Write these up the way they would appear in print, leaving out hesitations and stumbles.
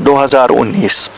2019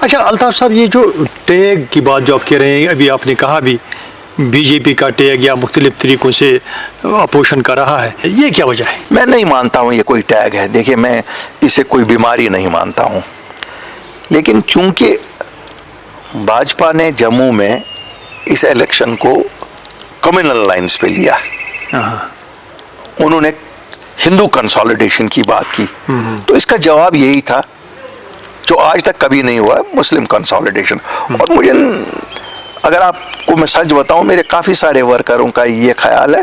اچھا الطاف صاحب، یہ جو ٹیگ کی بات جو آپ کہہ رہے ہیں، ابھی آپ نے کہا بھی بی جے پی کا ٹیگ یا مختلف طریقوں سے اپوزیشن کر رہا ہے، یہ کیا وجہ ہے؟ میں نہیں مانتا ہوں یہ کوئی ٹیگ ہے. دیکھیں میں اسے کوئی بیماری نہیں مانتا ہوں، لیکن چونکہ بھاجپا نے جموں میں اس الیکشن کو کمیونل لائنز پہ لیا، انہوں نے ہندو کنسالیڈیشن کی بات کی، تو اس کا جواب یہی تھا جو آج تک کبھی نہیں ہوا، مسلم کنسالیڈیشن. اور مجھے اگر آپ کو میں سچ بتاؤں، میرے کافی سارے ورکروں کا یہ خیال ہے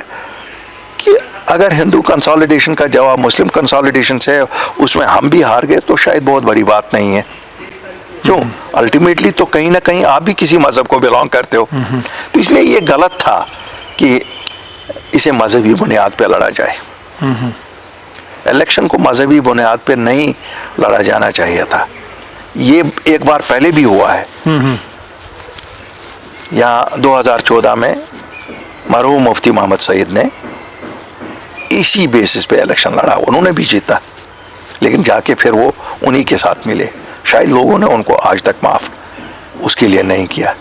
کہ اگر ہندو کنسالیڈیشن کا جواب مسلم کنسالیڈیشن سے اس میں ہم بھی ہار گئے تو شاید بہت بڑی بات نہیں ہے. کیوں؟ الٹیمیٹلی تو کہیں نہ کہیں آپ بھی کسی مذہب کو بلانگ کرتے ہو، تو اس لیے یہ غلط تھا کہ اسے مذہبی بنیاد پہ لڑا جائے. الیکشن کو مذہبی بنیاد پہ نہیں لڑا جانا چاہیے تھا. یہ ایک بار پہلے بھی ہوا ہے. یہاں 2014 میں مرحوم مفتی محمد سعید نے اسی بیسس پہ الیکشن لڑا، انہوں نے بھی جیتا، لیکن جا کے پھر وہ انہی کے ساتھ ملے. شاید لوگوں نے ان کو آج تک معاف اس کے لیے نہیں کیا.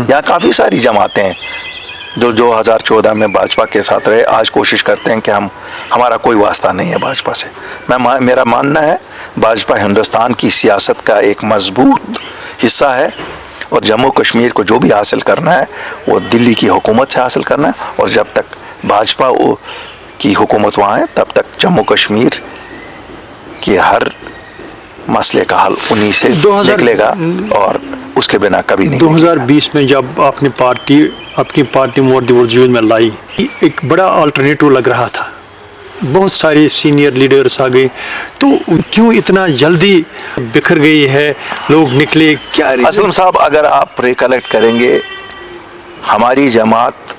یہاں کافی ساری جماعتیں ہیں جو 2014 میں بھاجپا کے ساتھ رہے، آج کوشش کرتے ہیں کہ ہمارا کوئی واسطہ نہیں ہے بھاجپا سے. میرا ماننا ہے بھاجپا ہندوستان کی سیاست کا ایک مضبوط حصہ ہے، اور جموں کشمیر کو جو بھی حاصل کرنا ہے وہ دلی کی حکومت سے حاصل کرنا ہے، اور جب تک بھاجپا کی حکومت وہاں ہے تب تک جموں کشمیر کے ہر مسئلے کا حل انہی سے نکلے گا، اور اس کے بنا کبھی نہیں. 2020 میں جب اپنی پارٹی مور دی وجود میں لائی، ایک بڑا آلٹرنیٹو لگ رہا تھا، بہت سارے سینئر لیڈرز آ گئے، تو کیوں اتنا جلدی بکھر گئی ہے، لوگ نکلے کیا؟ اسلم صاحب اگر آپ ریکلیکٹ کریں گے، ہماری جماعت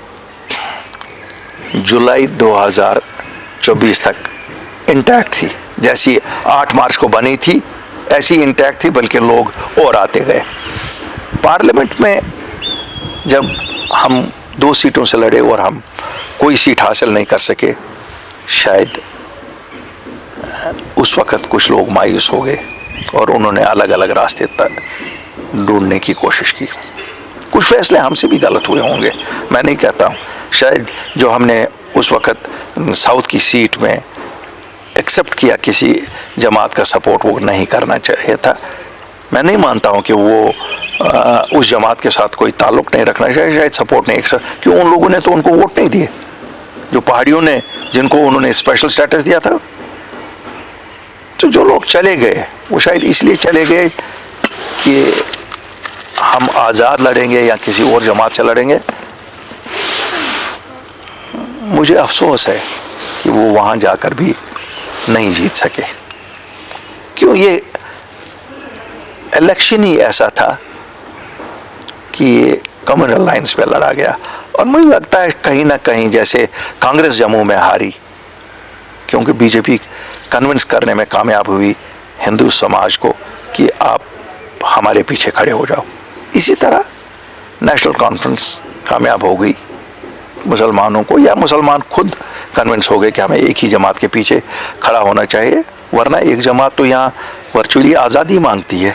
جولائی 2024 تک انٹیکٹ تھی، جیسی 8 مارچ کو بنی تھی ایسی انٹیکٹ تھی، بلکہ لوگ اور آتے گئے. پارلیمنٹ میں جب ہم 2 سیٹوں سے لڑے اور ہم کوئی سیٹ حاصل نہیں کر سکے، شاید اس وقت کچھ لوگ مایوس ہو گئے اور انہوں نے الگ الگ راستے ڈھونڈنے کی کوشش کی. کچھ فیصلے ہم سے بھی غلط ہوئے ہوں گے، میں نہیں کہتا ہوں. شاید جو ہم نے اس وقت ساؤتھ کی سیٹ میں ایکسیپٹ کیا کسی جماعت کا سپورٹ وہ نہیں کرنا چاہیے تھا. میں نہیں مانتا ہوں کہ وہ اس جماعت کے ساتھ کوئی تعلق نہیں رکھنا چاہیے، شاید سپورٹ نہیں، کیوں ان لوگوں نے تو ان کو ووٹ نہیں دیے جو پہاڑیوں نے، جن کو انہوں نے اسپیشل سٹیٹس دیا تھا. تو جو لوگ چلے گئے وہ شاید اس لیے چلے گئے کہ ہم آزاد لڑیں گے یا کسی اور جماعت سے لڑیں گے. مجھے افسوس ہے کہ وہ وہاں جا کر بھی نہیں جیت سکے. کیوں؟ یہ الیکشن ہی ایسا تھا کہ یہ کمیونل لائنز پہ لڑا گیا. اور مجھے لگتا ہے کہیں نہ کہیں جیسے کانگریس جموں میں ہاری کیونکہ بی جے پی کنونس کرنے میں کامیاب ہوئی ہندو سماج کو کہ آپ ہمارے پیچھے کھڑے ہو جاؤ، اسی طرح نیشنل کانفرنس کامیاب ہو گئی مسلمانوں کو، یا مسلمان خود کنونس ہو گئے کہ ہمیں ایک ہی جماعت کے پیچھے کھڑا ہونا چاہیے. ورنہ ایک جماعت تو یہاں ورچولی آزادی مانگتی ہے،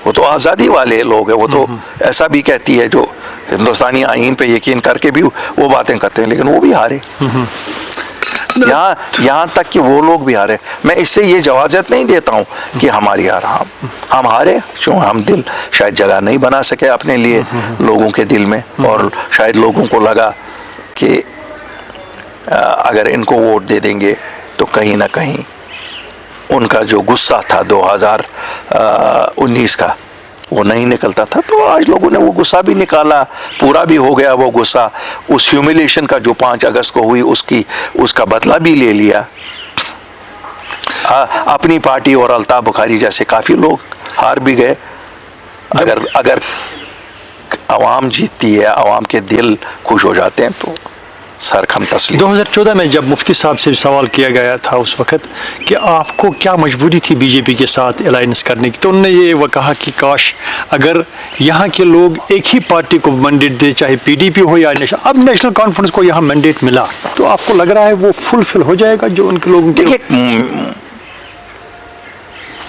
وہ تو آزادی والے لوگ ہیں، وہ تو ایسا بھی کہتی ہے جو ہندوستانی آئین پہ یقین کر کے بھی وہ باتیں کرتے ہیں، لیکن وہ بھی ہارے. یہاں تک کہ وہ لوگ بھی ہارے. میں اس سے یہ جوازت نہیں دیتا ہوں کہ ہماری ہم ہارے، کیوں ہم دل شاید جگہ نہیں بنا سکے اپنے لیے لوگوں کے دل میں، اور شاید لوگوں کو لگا کہ اگر ان کو ووٹ دے دیں گے تو کہیں نہ کہیں ان کا جو غصہ تھا 2019 کا وہ نہیں نکلتا تھا. تو آج لوگوں نے وہ غصہ بھی نکالا، پورا بھی ہو گیا وہ غصہ. اس ہیوملیشن کا جو 5 اگست کو ہوئی اس کا بدلہ بھی لے لیا. اپنی پارٹی اور الطاف بخاری جیسے کافی لوگ ہار بھی گئے. اگر عوام جیتتی ہے، عوام کے دل خوش ہو جاتے ہیں تو سرخم تسلیم. 2014 میں جب مفتی صاحب سے سوال کیا گیا تھا اس وقت کہ آپ کو کیا مجبوری تھی بی جے پی کے ساتھ الائنس کرنے کی، تو انہوں نے یہ وہ کہا کہ کاش اگر یہاں کے لوگ ایک ہی پارٹی کو مینڈیٹ دے، چاہے پی ڈی پی ہو یا نیشنل. اب نیشنل کانفرنس کو یہاں مینڈیٹ ملا تو آپ کو لگ رہا ہے وہ فلفل ہو جائے گا جو ان کے لوگوں کے؟ دیکھیے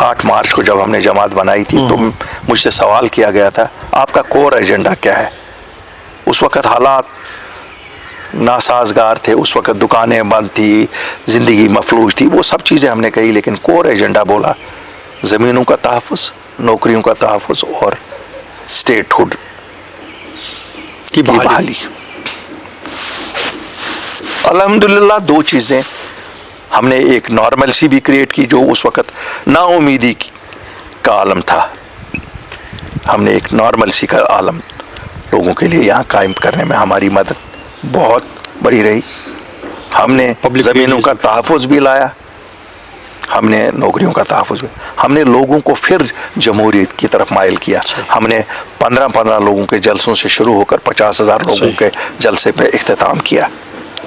8 مارچ کو جب ہم نے جماعت بنائی تھی تو مجھ سے سوال کیا گیا تھا آپ کا کور ایجنڈا کیا ہے. اس وقت حالات ناسازگار تھے, اس وقت دکانیں بند تھی, زندگی مفلوج تھی, وہ سب چیزیں ہم نے کہی, لیکن کور ایجنڈا بولا زمینوں کا تحفظ, نوکریوں کا تحفظ اور اسٹیٹ ہوڈ کی بحالی. الحمدللہ 2 چیزیں ہم نے, ایک نارملسی بھی کریٹ کی جو اس وقت نا امیدی کا عالم تھا, ہم نے ایک نارملسی کا عالم لوگوں کے لیے یہاں قائم کرنے میں ہماری مدد بہت بڑی رہی. ہم نے زمینوں کا تحفظ بھی لایا, ہم نے نوکریوں کا تحفظ بھی, ہم نے لوگوں کو پھر جمہوریت کی طرف مائل کیا. ہم نے 15 لوگوں کے جلسوں سے شروع ہو کر 50,000 لوگوں کے جلسے پہ اختتام کیا.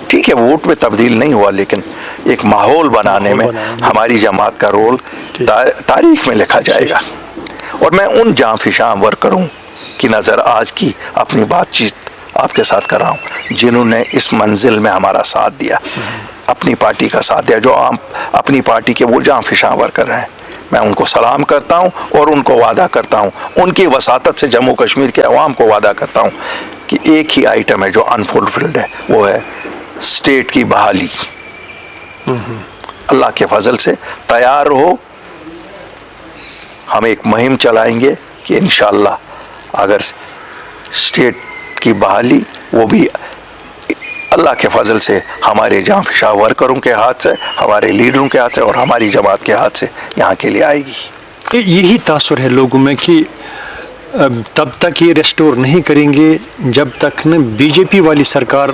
ٹھیک ہے ووٹ میں تبدیل نہیں ہوا, لیکن ایک ماحول بنانے میں ہماری جماعت کا رول تاریخ میں لکھا جائے گا. اور میں ان جاں فشاں ورکروں کی نظر آج کی اپنی بات چیت آپ کے ساتھ کر رہا ہوں جنہوں نے اس منزل میں ہمارا ساتھ دیا, اپنی پارٹی کا ساتھ دیا, جو اپنی پارٹی کے وہ جاں فشاں ورکر ہیں. میں ان کو سلام کرتا ہوں اور ان کو وعدہ کرتا ہوں, ان کی وساطت سے جموں کشمیر کے عوام کو وعدہ کرتا ہوں کہ ایک ہی آئٹم ہے جو انفلفلڈ ہے, وہ ہے اسٹیٹ کی بحالی. اللہ کے فضل سے تیار رہو, ہم ایک مہم چلائیں گے کہ انشاءاللہ اگر اسٹیٹ کی بحالی وہ بھی اللہ کے فضل سے ہمارے جاں فشاں ورکروں کے ہاتھ سے, ہمارے لیڈروں کے ہاتھ سے اور ہماری جماعت کے ہاتھ سے یہاں کے لیے آئے گی. یہی تاثر ہے لوگوں میں کہ تب تک یہ ریسٹور نہیں کریں گے جب تک نہ بی جے پی والی سرکار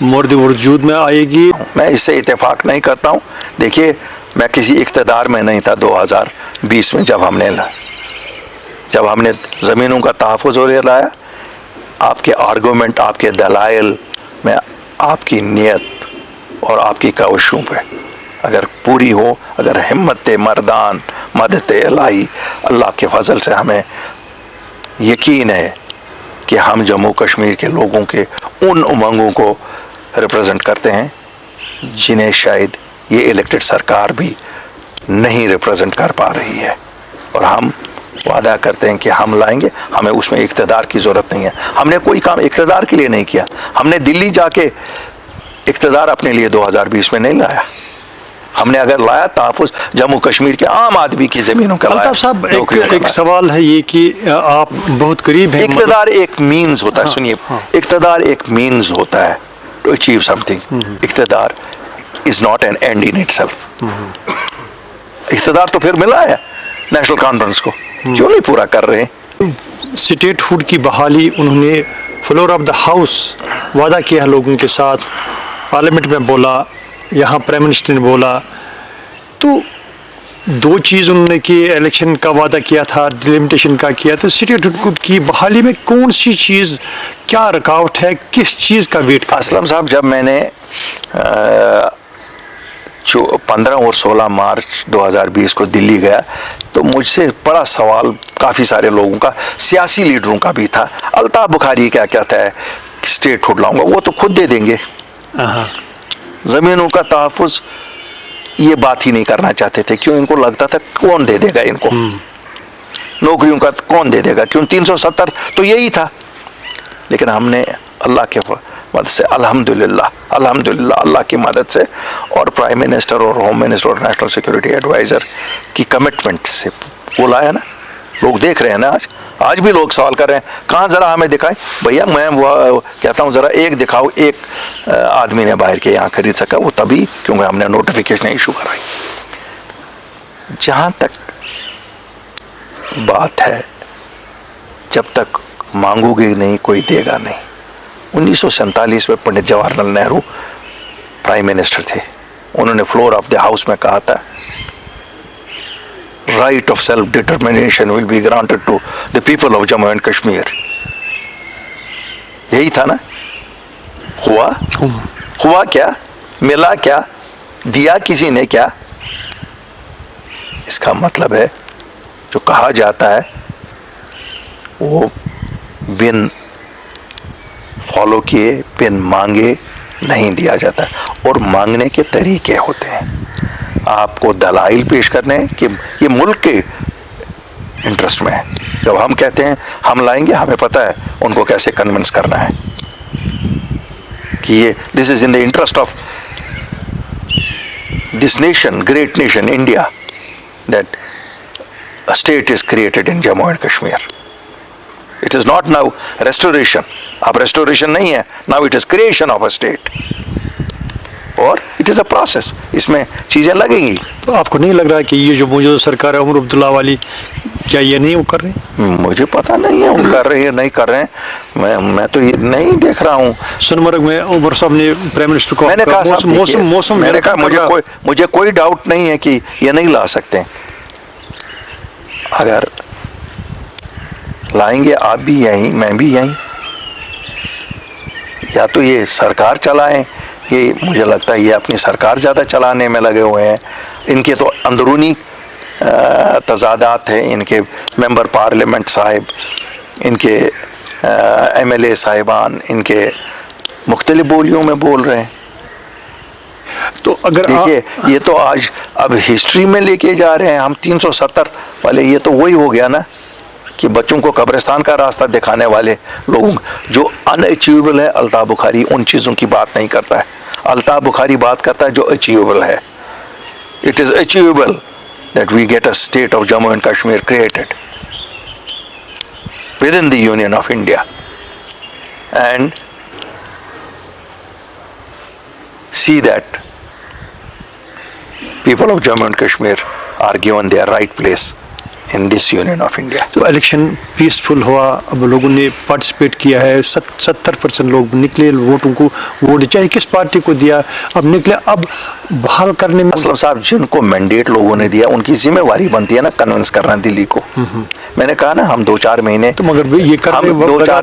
مورد وجود میں آئے گی. میں اس سے اتفاق نہیں کرتا ہوں. دیکھیے میں کسی اقتدار میں نہیں تھا 2020 میں جب ہم نے زمینوں کا تحفظ ہو لایا. آپ کے آرگومنٹ, آپ کے دلائل میں آپ کی نیت اور آپ کی کوششوں پہ اگر پوری ہو, اگر ہمت مردان مدد الہی اللہ کے فضل سے ہمیں یقین ہے کہ ہم جموں کشمیر کے لوگوں کے ان امنگوں کو ریپرزینٹ کرتے ہیں جنہیں شاید یہ الیکٹڈ سرکار بھی نہیں ریپرزینٹ کر پا رہی ہے. اور ہم وعدہ کرتے ہیں کہ ہم لائیں گے, ہمیں اس میں اقتدار کی ضرورت نہیں ہے. ہم نے کوئی کام اقتدار کے لیے نہیں کیا, ہم نے دلی جا کے اقتدار اپنے لیے 2020 میں نہیں لایا. ہم نے اگر لایا تحفظ جموں کشمیر کے عام آدمی کی زمینوں کا لایا. الطاف صاحب ایک سوال ہے یہ کہ آپ بہت قریب ہیں. اقتدار ایک مینز ہوتا ہے, سنیے, اقتدار ایک مینز ہوتا ہے ٹو اچیو سم تھنگ. اقتدار is not an end in itself. اقتدار تو پھر ملا ہے نیشنل کانفرنس کو, کیوں نہیں پورا کر رہے ہیں؟ اسٹیٹ ہوڈ کی بحالی انہوں نے فلور آف دا ہاؤس وعدہ کیا لوگوں کے ساتھ, پارلیمنٹ میں بولا, یہاں پرائم منسٹر نے بولا. تو 2 چیز انہوں نے کی, الیکشن کا وعدہ کیا تھا, ڈیلیمیٹیشن کا کیا. تو اسٹیٹ ہوڈ کی بحالی میں کون سی چیز, کیا رکاوٹ ہے, کس چیز کا ویٹ کر؟ اسلم صاحب جب میں نے 15 اور 16 مارچ 2020 کو دلی گیا تو مجھ سے بڑا سوال کافی سارے لوگوں کا, سیاسی لیڈروں کا بھی تھا. الطاف بخاری کیا کہتا ہے اسٹیٹ ہوڈ لاؤں گا, وہ تو خود دے دیں گے. زمینوں کا تحفظ یہ بات ہی نہیں کرنا چاہتے تھے, کیوں؟ ان کو لگتا تھا کون دے دے گا ان کو. نوکریوں کا کون دے دے گا, کیوں 370 تو یہی تھا. لیکن ہم نے اللہ کے مدد سے الحمدللہ اللہ کی مدد سے اور پرائم منسٹر اور ہوم منسٹر اور نیشنل سیکورٹی ایڈوائزر کی کمٹمنٹ سے وہ لایا نا. لوگ دیکھ رہے ہیں نا, آج بھی لوگ سوال کر رہے ہیں کہاں ذرا ہمیں دکھائیں. بھیا میں وہ کہتا ہوں ذرا ایک دکھاؤ, ایک آدمی نے باہر کے یہاں خرید سکا, وہ تبھی کیونکہ ہم نے نوٹیفیکیشن ایشو کرائی. جہاں تک بات ہے جب تک مانگو گے نہیں کوئی دے گا نہیں. 1947 میں پنڈت جواہر لال نہرو پرائم منسٹر تھے, انہوں نے فلور آف دا ہاؤس میں کہا تھا right of self-determination will be granted to the people of Jammu and Kashmir. یہی تھا نا. ہوا کیا, ملا کیا, دیا کسی نے کیا؟ اس کا مطلب ہے جو کہا جاتا ہے وہ بن فالو کیے, بن مانگے نہیں دیا جاتا, اور مانگنے کے طریقے ہوتے ہیں. آپ کو دلائل پیش کرنے ہیں کہ یہ ملک کے انٹرسٹ میں ہے. جب ہم کہتے ہیں ہم لائیں گے, ہمیں پتہ ہے ان کو کیسے کنونس کرنا ہے کہ یہ this is in the interest of this nation, great nation India, that a state is created in Jammu and Kashmir. It is not now restoration. اب restoration نہیں ہے, now it is creation of a state. اور it is a process. اس میں چیزیں لگیں گی. تو آپ کو نہیں لگ رہا کہ یہ جو موجودہ سرکار ہے عمر عبداللہ والی, کیا یہ نہیں وہ کر رہے ہیں؟ مجھے پتا نہیں ہے وہ کر رہے ہیں نہیں کر رہے ہیں, میں تو یہ نہیں دیکھ رہا ہوں. سنمرگ میں عمر صاحب نے پرائم منسٹر کو, میں نے کہا موسم میں نے کہا مجھے کوئی ڈاؤٹ نہیں ہے کہ یہ نہیں لا سکتے. اگر لائیں گے آپ بھی یہیں, میں بھی یہیں, یا تو یہ سرکار چلائیں. یہ مجھے لگتا ہے یہ اپنی سرکار زیادہ چلانے میں لگے ہوئے ہیں. ان کے تو اندرونی تضادات ہیں, ان کے ممبر پارلیمنٹ صاحب, ان کے ایم ایل اے صاحبان, ان کے مختلف بولیوں میں بول رہے ہیں. تو اگر دیکھیے یہ تو آج اب ہسٹری میں لے کے جا رہے ہیں ہم 370 والے. یہ تو وہی ہو گیا نا کہ بچوں کو قبرستان کا راستہ دکھانے والے لوگوں جو ان اچیویبل ہے. الطاف بخاری ان چیزوں کی بات نہیں کرتا ہے. الطاف بخاری بات کرتا ہے جو اچیویبل ہے. It is achievable that we get a state of Jammu and Kashmir created within the union of India, and see that people of Jammu and Kashmir are given their right place in this Union of India. تو election peaceful ہوا, اب لوگوں نے participate کیا ہے, 70% لوگ نکلے ووٹوں کو ووٹ چاہے کس پارٹی کو دیا, اب نکلے. اب بحال کرنے میں اسلم صاحب جن کو مینڈیٹ لوگوں نے دیا ان کی ذمہ واری بنتی ہے نا کنونس کرنا دلی کو. میں نے کہا نا ہم 2-4 مہینے تو مگر یہ کرنے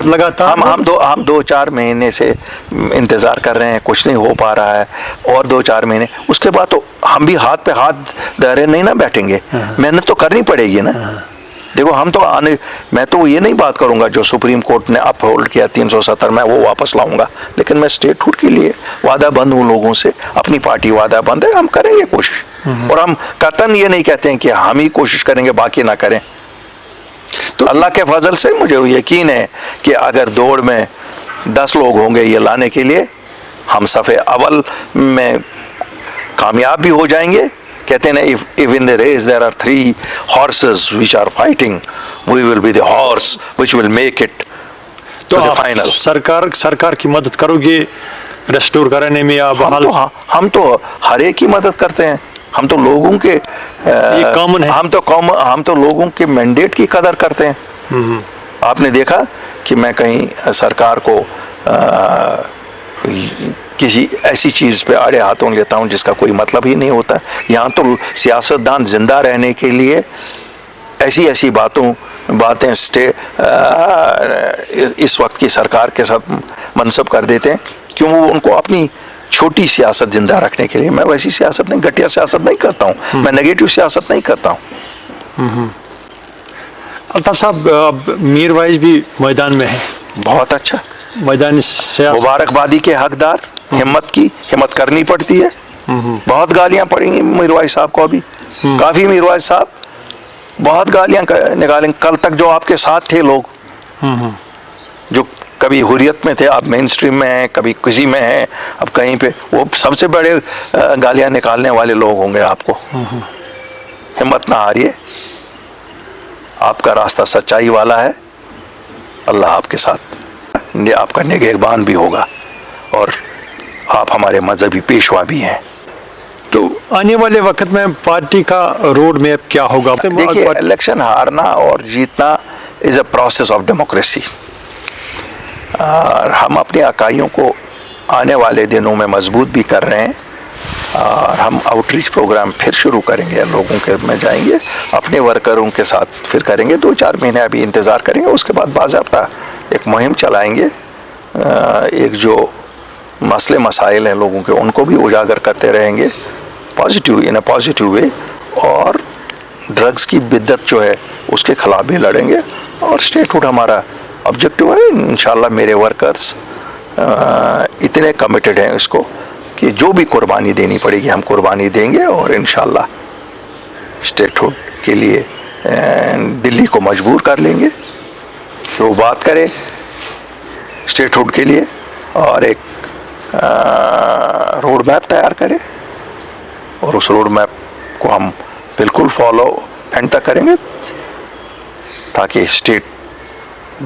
لگاتار ہم 2-4 مہینے سے انتظار کر رہے ہیں, کچھ نہیں ہو پا رہا ہے. اور 2-4 مہینے اس کے بعد تو ہم بھی ہاتھ پہ ہاتھ دھرے نہیں نا بیٹھیں گے. محنت تو کرنی پڑے گی نا. دیکھو ہم تو میں تو یہ نہیں بات کروں گا جو سپریم کورٹ نے اپ ہولڈ کیا 370 میں وہ واپس لاؤں گا, لیکن میں اسٹیٹ ہوڈ کے لیے وعدہ بند ہوں لوگوں سے. اپنی پارٹی وعدہ بند ہے, ہم کریں گے کوشش. اور ہم قطعاً یہ نہیں کہتے ہیں کہ ہم ہی کوشش کریں گے باقی نہ کریں. تو اللہ کے فضل سے مجھے یقین ہے کہ اگر دوڑ میں 10 لوگ ہوں گے یہ لانے کے لیے, ہم صف اول میں کامیاب بھی ہو جائیں گے. کہتے ہیں if in the race there are 3 horses which are fighting, we will be the horse which will make it to the final. سرکار کی مدد کرو گے ریسٹور کرنے میں یا بحال؟ ہم تو ہر ایک کی مدد کرتے ہیں. ہم تو لوگوں کے کامن ہے, ہم تو لوگوں کے مینڈیٹ کی قدر کرتے ہیں. آپ نے دیکھا کہ میں کہیں سرکار کو کسی ایسی چیز پہ آڑے ہاتھوں لیتا ہوں جس کا کوئی مطلب ہی نہیں ہوتا. یہاں تو سیاستدان زندہ رہنے کے لیے ایسی باتیں اس وقت کی سرکار کے ساتھ منسوب کر دیتے ہیں, کیوں وہ ان کو اپنی چھوٹی سیاست زندہ رکھنے کے لیے. میں ویسی سیاست نہیں, گھٹیا سیاست نہیں کرتا ہوں, میں نیگیٹو سیاست نہیں کرتا ہوں. الطاف صاحب میر وائز بھی میدان میں ہے. بہت اچھا. میدان سیاست مبارکبادی کے حقدار. ہمت کرنی پڑتی ہے. بہت گالیاں پڑیں گی میروائز صاحب کو. ابھی کافی میروائز صاحب بہت گالیاں نکالیں. کل تک جو آپ کے ساتھ تھے لوگ جو کبھی حریت میں تھے, آپ مین سٹریم میں ہیں, کبھی کسی میں ہیں, اب کہیں پہ, وہ سب سے بڑے گالیاں نکالنے والے لوگ ہوں گے آپ کو. ہمت نہ ہاریے, آپ کا راستہ سچائی والا ہے. اللہ آپ کے ساتھ, آپ کا نگہبان بھی ہوگا, اور آپ ہمارے مذہبی پیشوا بھی ہیں. تو آنے والے وقت میں پارٹی کا روڈ میپ کیا ہوگا؟ دیکھیے الیکشن ہارنا اور جیتنا از اے پروسیس آف ڈیموکریسی, اور ہم اپنی اکائیوں کو آنے والے دنوں میں مضبوط بھی کر رہے ہیں. اور ہم آؤٹ ریچ پروگرام پھر شروع کریں گے, لوگوں کے میں جائیں گے, اپنے ورکروں کے ساتھ پھر کریں گے. 2-4 مہینے ابھی انتظار کریں گے, اس کے بعد باضابطہ ایک مہم چلائیں گے. ایک جو مسئلے مسائل ہیں لوگوں کے ان کو بھی اجاگر کرتے رہیں گے ان اے پازیٹیو وے, اور ڈرگز کی بدت جو ہے اس کے خلاف بھی لڑیں گے. اور اسٹیٹ ہوڈ ہمارا آبجیکٹیو ہے. انشاءاللہ میرے ورکرز اتنے کمیٹڈ ہیں اس کو کہ جو بھی قربانی دینی پڑے گی ہم قربانی دیں گے، اور انشاءاللہ اسٹیٹ ہوڈ کے لیے دلی کو مجبور کر لیں گے کہ وہ بات کرے اسٹیٹ ہوڈ کے لیے اور ایک روڈ میپ تیار کرے، اور اس روڈ میپ کو ہم بالکل فالو اینڈ تک کریں گے تاکہ اسٹیٹ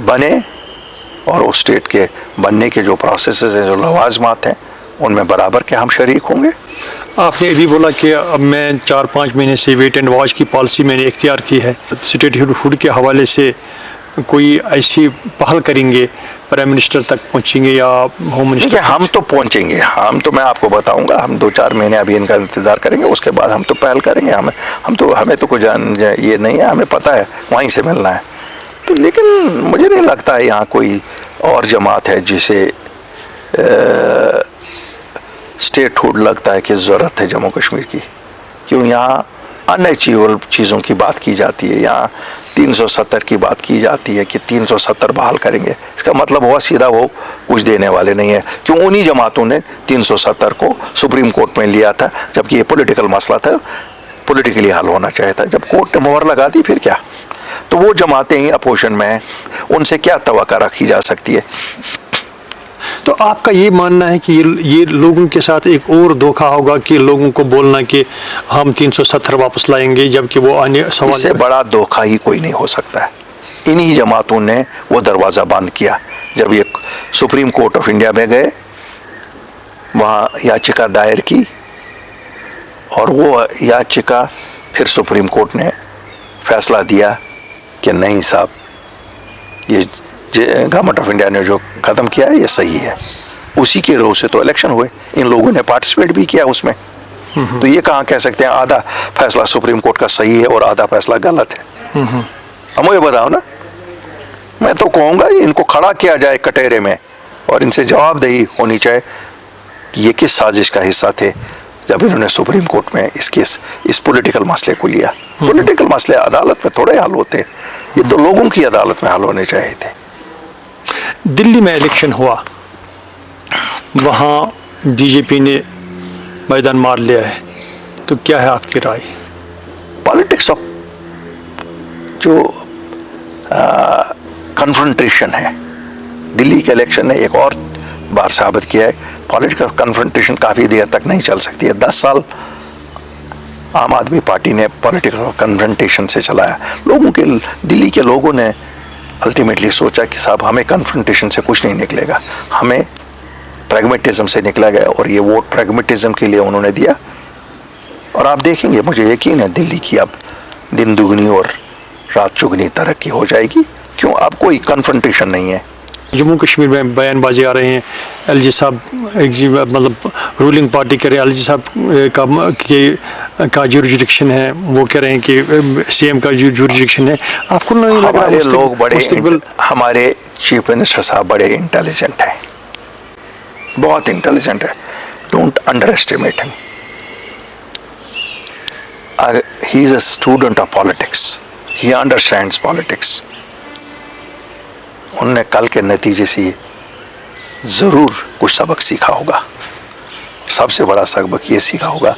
بنے، اور اس اسٹیٹ کے بننے کے جو پروسیسز ہیں، جو لوازمات ہیں، ان میں برابر کے ہم شریک ہوں گے۔ آپ نے ابھی بولا کہ اب میں 4-5 مہینے سے ویٹ اینڈ واچ کی پالیسی میں نے اختیار کی ہے، اسٹیٹ ہوڈ کے حوالے سے کوئی ایسی پہل کریں گے، پرائم منسٹر تک پہنچیں گے یا ہوم منسٹر؟ ہم تو پہنچیں گے، ہم تو میں آپ کو بتاؤں گا، ہم 2-4 مہینے ابھی ان کا انتظار کریں گے، اس کے بعد ہم تو پہل کریں گے۔ ہمیں تو کوئی یہ نہیں ہے، ہمیں پتہ ہے وہیں سے ملنا ہے تو، لیکن مجھے نہیں لگتا ہے یہاں کوئی اور جماعت ہے جسے اسٹیٹ ہوڈ لگتا ہے کہ ضرورت ہے جموں کشمیر کی، کیوں یہاں ان اچیویبل چیزوں کی بات کی جاتی ہے، یہاں 370 کی بات کی جاتی ہے کہ 370 بحال کریں گے، اس کا مطلب ہوا سیدھا وہ کچھ دینے والے نہیں ہیں، کیوں انہی جماعتوں نے 370 کو سپریم کورٹ میں لیا تھا، جبکہ یہ پولیٹیکل مسئلہ تھا، پولیٹیکلی حل ہونا چاہیے تھا، جب کورٹ نے مہر لگا دی پھر کیا؟ تو وہ جماعتیں ہی اپوزیشن میں ہیں، ان سے کیا توقع رکھی جا سکتی ہے؟ تو آپ کا یہ ماننا ہے کہ یہ لوگوں کے ساتھ ایک اور دھوکہ ہوگا کہ لوگوں کو بولنا کہ ہم 370 واپس لائیں گے، جبکہ وہ آنے سوال اس سے بڑا دھوکہ ہی کوئی نہیں ہو سکتا ہے۔ انہی جماعتوں نے وہ دروازہ بند کیا، جب یہ سپریم کورٹ آف انڈیا میں گئے، وہاں یاچکا دائر کی، اور وہ یاچکا پھر سپریم کورٹ نے فیصلہ دیا کہ نہیں صاحب، یہ گورنمنٹ آف انڈیا نے جو قدم کیا ہے یہ صحیح ہے، اسی کے روح سے تو الیکشن ہوئے، ان لوگوں نے پارٹیسپیٹ بھی کیا اس میں، تو یہ کہاں کہہ سکتے ہیں آدھا فیصلہ سپریم کورٹ کا صحیح ہے اور آدھا فیصلہ غلط ہے؟ ہم یہ بتاؤ نا، میں تو کہوں گا ان کو کھڑا کیا جائے کٹہرے میں، اور ان سے جواب دہی ہونی چاہیے کہ یہ کس سازش کا حصہ تھے جب انہوں نے سپریم کورٹ میں اس پولیٹیکل مسئلے کو لیا۔ پولیٹیکل مسئلے عدالت میں تھوڑے حل ہوتے، یہ تو لوگوں کی عدالت میں حل ہونے چاہیے تھے۔ دلی میں الیکشن ہوا، وہاں بی جے پی نے میدان مار لیا ہے، تو کیا ہے آپ کی رائے؟ پالیٹکس آف جو کنفرنٹیشن ہے، دلی کے الیکشن نے ایک اور بار ثابت کیا ہے، پالیٹیکل کنفرنٹیشن کافی دیر تک نہیں چل سکتی ہے۔ 10 سال عام آدمی پارٹی نے پولیٹیکل کنفرنٹیشن سے چلایا، دلی کے لوگوں نے الٹیمیٹلی سوچا کہ صاحب ہمیں کنفرنٹیشن سے کچھ نہیں نکلے گا، ہمیں پریگمیٹزم سے نکلا گیا، اور یہ ووٹ پریگمیٹزم کے لیے انہوں نے دیا، اور آپ دیکھیں گے، مجھے یقین ہے دلی کی اب دن دگنی اور رات چگنی ترقی ہو جائے گی، کیوں اب کوئی کنفرنٹیشن نہیں ہے۔ جموں کشمیر میں بیان بازی آ رہے ہیں، ایل جی صاحب مطلب رولنگ پارٹی کہہ رہے ہیں، ایل جی صاحب کا جوریسڈکشن ہے، وہ کہہ رہے ہیں کہ سی ایم کا جوریسڈکشن ہے، آپ کو نہیں لگ ہمارے رہا لوگ ہمارے چیف منسٹر صاحب بڑے انٹیلیجنٹ ہیں، بہت انٹیلیجنٹ ہے، ڈونٹ انڈر اسٹیمیٹ ہم، he is a student of politics, he understands politics. انہوں نے کل کے نتیجے سے ضرور کچھ سبق سیکھا ہوگا، سب سے بڑا سبق یہ سیکھا ہوگا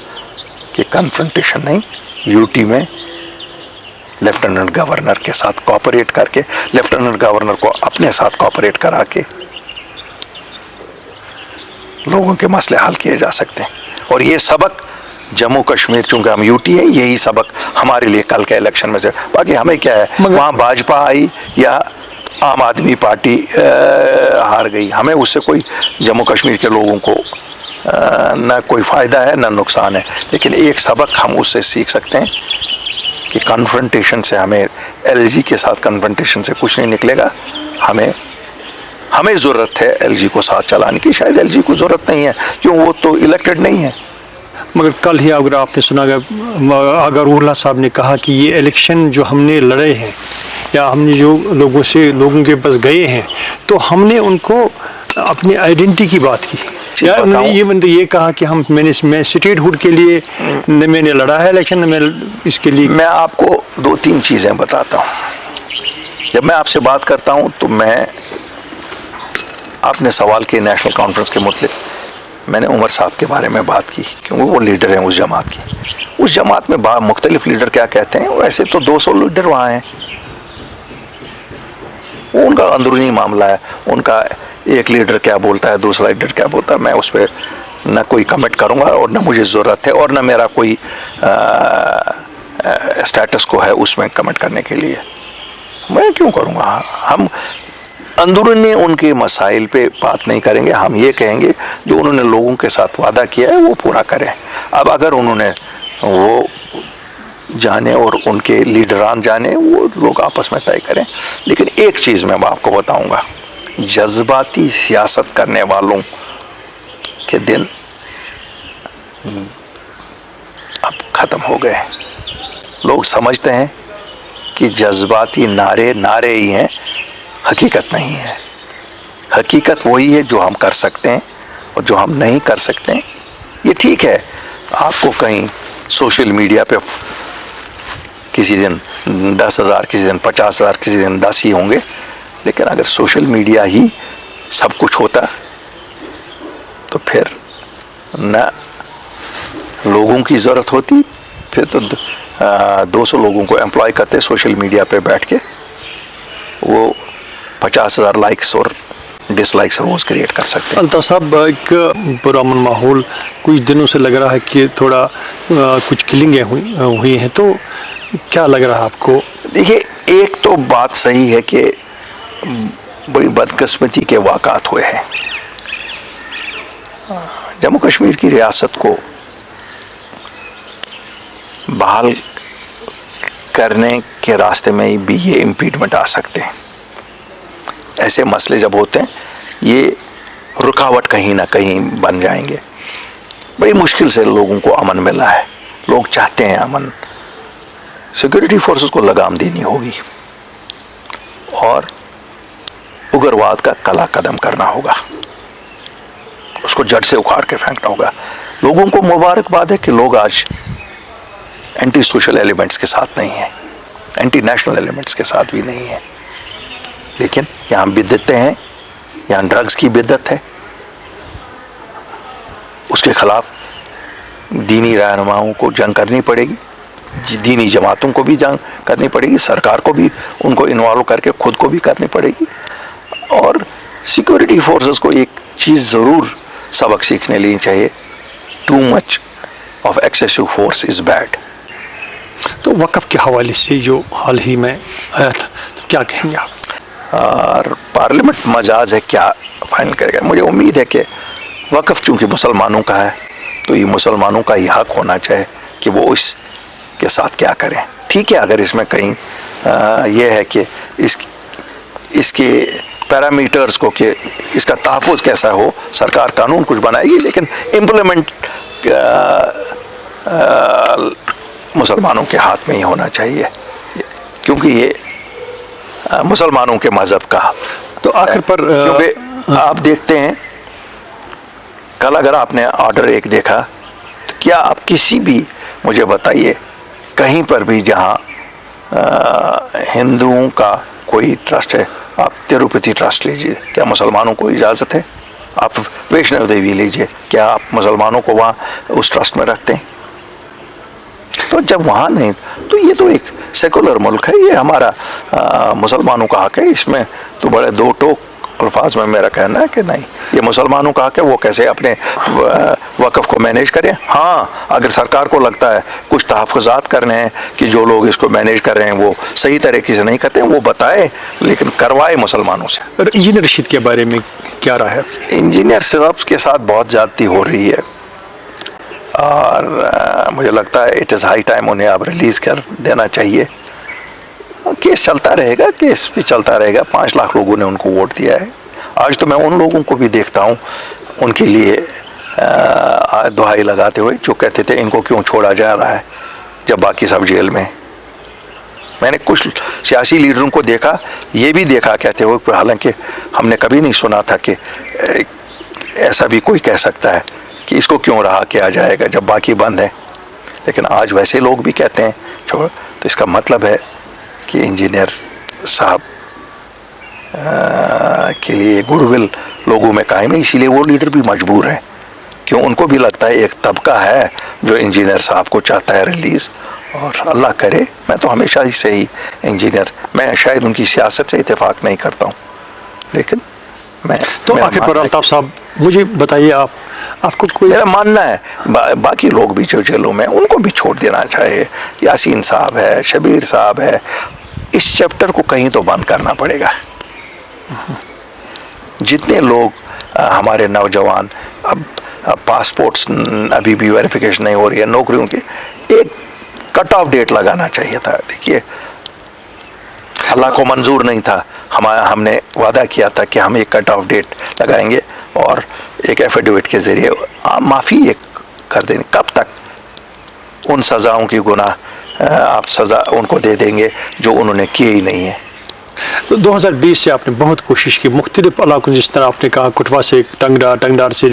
کہ کنفرنٹیشن نہیں، یوٹی میں لیفٹیننٹ گورنر کے ساتھ کوآپریٹ کر کے، لیفٹیننٹ گورنر کو اپنے ساتھ کوآپریٹ کرا کے لوگوں کے مسئلے حل کیے جا سکتے ہیں، اور یہ سبق جموں کشمیر چونکہ ہم یوٹی ہیں، یہی سبق ہمارے لیے کل کے الیکشن میں سے، باقی ہمیں کیا ہے، وہاں بھاجپا آئی یا عام آدمی پارٹی ہار گئی، ہمیں اس سے کوئی جموں کشمیر کے لوگوں کو نہ کوئی فائدہ ہے نہ نقصان ہے، لیکن ایک سبق ہم اس سے سیکھ سکتے ہیں کہ کنفرنٹیشن سے ہمیں، ایل جی کے ساتھ کنفرنٹیشن سے کچھ نہیں نکلے گا، ہمیں ضرورت ہے ایل جی کو ساتھ چلانے کی، شاید ایل جی کو ضرورت نہیں ہے، کیوں وہ تو الیکٹڈ نہیں ہے۔ مگر کل ہی اگر آپ نے سنا اگر اللہ صاحب نے کہا کہ یہ الیکشن جو ہم نے لڑے ہیں یا ہم نے جو لوگوں کے پاس گئے ہیں، تو ہم نے ان کو اپنی آئیڈینٹی کی بات کی، یا انہوں نے یہ کہا کہ میں اسٹیٹ ہوڈ کے لیے میں نے لڑا ہے الیکشن، میں اس کے لیے میں آپ کو 2-3 چیزیں بتاتا ہوں۔ جب میں آپ سے بات کرتا ہوں تو میں، آپ نے سوال کیا نیشنل کانفرنس کے متعلق، میں نے عمر صاحب کے بارے میں بات کی کیونکہ وہ لیڈر ہیں اس جماعت کی. اس جماعت میں مختلف لیڈر کیا کہتے ہیں, ویسے تو 200 لیڈر وہاں ہیں, وہ ان کا اندرونی معاملہ ہے, ان کا ایک لیڈر کیا بولتا ہے, دوسرا لیڈر کیا بولتا ہے, میں اس پہ نہ کوئی کمنٹ کروں گا اور نہ مجھے ضرورت ہے اور نہ میرا کوئی اسٹیٹس کو ہے اس میں کمنٹ کرنے کے لیے. میں کیوں کروں گا؟ ہم اندرونی ان کے مسائل پہ بات نہیں کریں گے, ہم یہ کہیں گے جو انہوں نے لوگوں کے ساتھ وعدہ کیا ہے وہ پورا کریں. اب اگر انہوں نے وہ جانے اور ان کے لیڈران جانے, وہ لوگ آپس میں طے کریں. لیکن ایک چیز میں آپ کو بتاؤں گا, جذباتی سیاست کرنے والوں کے دن اب ختم ہو گئے. لوگ سمجھتے ہیں کہ جذباتی نعرے ہی ہیں, حقیقت نہیں ہے. حقیقت وہی ہے جو ہم کر سکتے ہیں اور جو ہم نہیں کر سکتے ہیں. یہ ٹھیک ہے آپ کو کہیں سوشل میڈیا پہ کسی دن 10,000, کسی دن 50,000, کسی دن 10 ہی ہوں گے, لیکن اگر سوشل میڈیا ہی سب کچھ ہوتا تو پھر نہ لوگوں کی ضرورت ہوتی, پھر تو 200 لوگوں کو امپلائی کرتے سوشل میڈیا پہ بیٹھ کے, وہ 50,000 لائکس اور ڈس لائکس روز کریٹ کر سکتے ہیں. الطاف صاحب, ایک پرامن ماحول کچھ دنوں سے لگ رہا ہے کہ تھوڑا کچھ کلنگیں ہوئی ہیں, تو کیا لگ رہا ہے آپ کو؟ دیکھیے, ایک تو بات صحیح ہے کہ بڑی بدقسمتی کے واقعات ہوئے ہیں. جموں کشمیر کی ریاست کو بحال کرنے کے راستے میں بھی یہ امپیڈمنٹ آ سکتے ہیں. ایسے مسئلے جب ہوتے ہیں یہ رکاوٹ کہیں نہ کہیں بن جائیں گے. بڑی مشکل سے لوگوں کو امن ملا ہے, لوگ چاہتے ہیں امن. سیکورٹی فورسز کو لگام دینی ہوگی اور اگرواد کا کلا قدم کرنا ہوگا, اس کو جڑ سے اکھاڑ کے پھینکنا ہوگا. لوگوں کو مبارکباد ہے کہ لوگ آج اینٹی سوشل ایلیمنٹس کے ساتھ نہیں ہیں, اینٹی نیشنل ایلیمنٹس کے ساتھ بھی نہیں ہیں, لیکن یہاں بدعتیں ہیں, یہاں ڈرگز کی بدعت ہے, اس کے خلاف دینی رہنماؤں کو جنگ کرنی پڑے گی, دینی جماعتوں کو بھی جنگ کرنی پڑے گی, سرکار کو بھی ان کو انوالو کر کے خود کو بھی کرنی پڑے گی. اور سیکورٹی فورسز کو ایک چیز ضرور سبق سیکھنے لینی چاہیے, too much of excessive force is bad. تو وقف کے حوالے سے جو حال ہی میں آیا تھا, تو کیا کہیں گے آپ؟ اور پارلیمنٹ مجاز ہے, کیا فائنل کرے گا. مجھے امید ہے کہ وقف چونکہ مسلمانوں کا ہے تو یہ مسلمانوں کا ہی حق ہونا چاہیے کہ وہ اس کے ساتھ کیا کریں. ٹھیک ہے, اگر اس میں کہیں یہ ہے کہ اس کے پیرامیٹرز کو کہ اس کا تحفظ کیسا ہو, سرکار قانون کچھ بنائے گی, لیکن امپلیمنٹ مسلمانوں کے ہاتھ میں ہی ہونا چاہیے کیونکہ یہ مسلمانوں کے مذہب کا. تو آخر پر کیونکہ آپ دیکھتے ہیں کل اگر آپ نے آرڈر ایک دیکھا تو کیا آپ کسی بھی مجھے بتائیے کہیں پر بھی جہاں ہندوؤں کا کوئی ٹرسٹ ہے, آپ تروپتی ٹرسٹ لیجئے, کیا مسلمانوں کو اجازت ہے؟ آپ ویشنو دیوی لیجئے, کیا آپ مسلمانوں کو وہاں اس ٹرسٹ میں رکھتے ہیں؟ تو جب وہاں نہیں, تو یہ تو ایک سیکولر ملک ہے, یہ ہمارا مسلمانوں کا حق ہے. اس میں تو بڑے دو ٹوک الفاظ میں میرا کہنا ہے کہ نہیں, یہ مسلمانوں کا حق ہے, وہ کیسے اپنے وقف کو مینیج کریں. ہاں, اگر سرکار کو لگتا ہے کچھ تحفظات کرنے ہیں کہ جو لوگ اس کو مینیج کر رہے ہیں وہ صحیح طریقے سے نہیں کرتے ہیں, وہ بتائے, لیکن کروائے مسلمانوں سے. انجینئر رشید کے بارے میں کیا رہا ہے؟ انجینئر صاحب کے ساتھ بہت زیادتی ہو رہی ہے اور مجھے لگتا ہے اٹ از ہائی ٹائم انہیں اب ریلیز کر دینا چاہیے. کیس چلتا رہے گا, کیس بھی چلتا رہے گا. 5 لاکھ لوگوں نے ان کو ووٹ دیا ہے. آج تو میں ان لوگوں کو بھی دیکھتا ہوں ان کے لیے دہائی لگاتے ہوئے جو کہتے تھے ان کو کیوں چھوڑا جا رہا ہے جب باقی سب جیل میں. میں نے کچھ سیاسی لیڈروں کو دیکھا, یہ بھی دیکھا کہتے ہوئے, حالانکہ ہم نے کبھی نہیں سنا تھا کہ ایسا بھی کوئی کہہ سکتا ہے کہ اس کو کیوں رہا کیا جائے گا جب باقی بند ہیں, لیکن آج ویسے لوگ بھی کہتے ہیں چھوڑ. تو اس کا مطلب ہے کہ انجینئر صاحب کے لیے گڈ ول لوگوں میں قائم ہے, اسی لیے وہ لیڈر بھی مجبور ہیں کیوں ان کو بھی لگتا ہے ایک طبقہ ہے جو انجینئر صاحب کو چاہتا ہے ریلیز، اور اللہ کرے میں تو ہمیشہ ہی سے ہی انجینئر، میں شاید ان کی سیاست سے اتفاق نہیں کرتا ہوں، لیکن میں تو آخر پر الطاف صاحب مجھے بتائیے، آپ کو کوئی، میرا ماننا ہے باقی لوگ بھی جو جیلوں میں ان کو بھی چھوڑ دینا چاہیے، یاسین صاحب ہے، شبیر صاحب ہے، اس چیپٹر کو کہیں تو بند کرنا پڑے گا۔ جتنے لوگ ہمارے نوجوان اب پاسپورٹس ابھی بھی ویریفیکیشن نہیں ہو رہی ہے، نوکریوں کی ایک کٹ آف ڈیٹ لگانا چاہیے تھا۔ دیکھیے اللہ کو منظور نہیں تھا، ہم نے وعدہ کیا تھا کہ ہم ایک کٹ آف ڈیٹ لگائیں گے اور ایک ایفیڈیوٹ کے ذریعے معافی ایک کر دیں گے۔ کب تک ان سزاؤں کی گناہ آپ سزا ان کو دے دیں گے جو انہوں نے کیے ہی نہیں ہے؟ تو 2020 سے آپ نے بہت کوشش کی مختلف علاقوں، جس طرح آپ نے کہا کٹھوا سے ٹنگڈار سے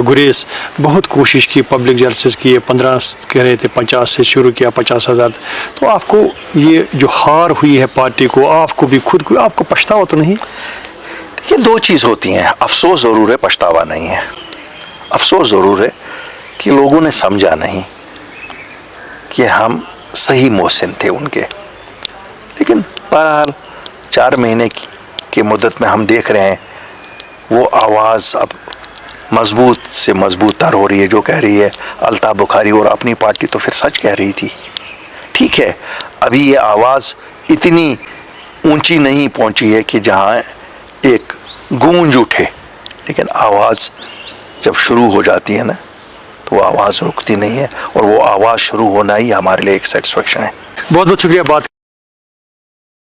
گریز، بہت کوشش کی، پبلک جلسز کیے، 15 کہہ رہے تھے 50 سے شروع کیا، 50,000۔ تو آپ کو یہ جو ہار ہوئی ہے پارٹی کو، آپ کو بھی خود کو، آپ کو پچھتاوا تو نہیں؟ یہ دو چیز ہوتی ہیں، افسوس ضرور ہے، پچھتاوا نہیں ہے۔ افسوس ضرور ہے کہ لوگوں نے سمجھا نہیں کہ ہم صحیح محسن تھے ان کے، لیکن بہرحال 4 مہینے کی مدت میں ہم دیکھ رہے ہیں وہ آواز اب مضبوط سے مضبوط تر ہو رہی ہے، جو کہہ رہی ہے الطاف بخاری، اور اپنی پارٹی تو پھر سچ کہہ رہی تھی۔ ٹھیک ہے، ابھی یہ آواز اتنی اونچی نہیں پہنچی ہے کہ جہاں ایک گونج اٹھے، لیکن آواز جب شروع ہو جاتی ہے نا تو وہ آواز رکتی نہیں ہے، اور وہ آواز شروع ہونا ہی ہمارے لیے ایک سیٹسفیکشن ہے۔ بہت بہت شکریہ بات